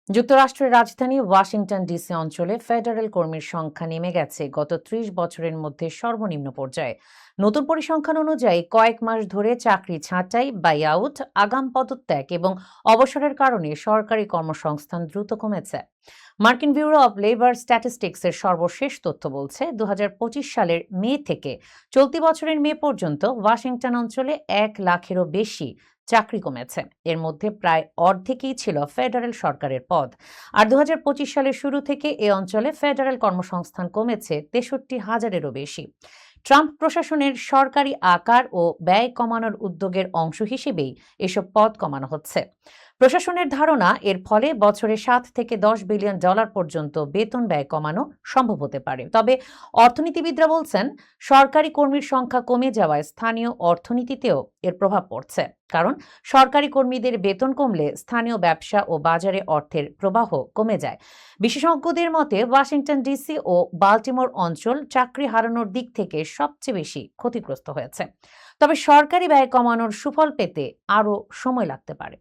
যুক্তরাষ্ট্রের রাজধানী Washington DC অঞ্চলে ফেডারেল কর্মীর সংখ্যা নেমে গেছে গত ৩০ বছরের মধ্যে সর্বনিম্ন পর্যায়ে। নতুন পরিসংখ্যান অনুযায়ী কয়েক মাস ধরে চাকরি ছাঁটাই, বাই-আউট, আগাম পদত্যাগ এবং অবসরের কারণে সরকারি কর্মসংস্থান দ্রুত কমেছে। মার্কিন ব্যুরো অব লেবার স্ট্যাটিস্টিক্সের সর্বশেষ তথ্য বলছে ২০২৫ সালের মে থেকে চলতি বছরের মে পর্যন্ত ওয়াশিংটন অঞ্চলে ১ লাখেরও বেশি চাকরি কমেছে। এর মধ্যে প্রায় অর্ধেকই ছিল ফেডারেল সরকারের পদ। আর ২০২৫ সালের শুরু থেকে এ অঞ্চলে ফেডারেল কর্মসংস্থান কমেছে ৬৩,০০০-এরও বেশি। ট্রাম্প প্রশাসনের সরকারি আকার ও ব্যয় কমানোর উদ্যোগের অংশ হিসেবেই এসব পদ কমানো হচ্ছে। প্রশাসনের ধারণা, এর ফলে বছরে $৭ থেকে $10 বিলিয়ন পর্যন্ত বেতন ব্যয় কমানো সম্ভব হতে পারে। তবে অর্থনীতিবিদরা বলছেন, সরকারি কর্মীর সংখ্যা কমে যাওয়ায় স্থানীয় অর্থনীতিতেও এর প্রভাব পড়ছে। কারণ সরকারি কর্মীদের বেতন কমলে স্থানীয় ব্যবসা ও বাজারে অর্থের প্রবাহ কমে যায়। বিশেষজ্ঞদের মতে ওয়াশিংটন ডিসি ও বাল্টিমোর অঞ্চল চাকরি হারানোর দিক থেকে সবচেয়ে বেশি ক্ষতিগ্রস্ত হয়েছে। তবে সরকারি ব্যয় কমানোর সুফল পেতে আরও সময় লাগতে পারে।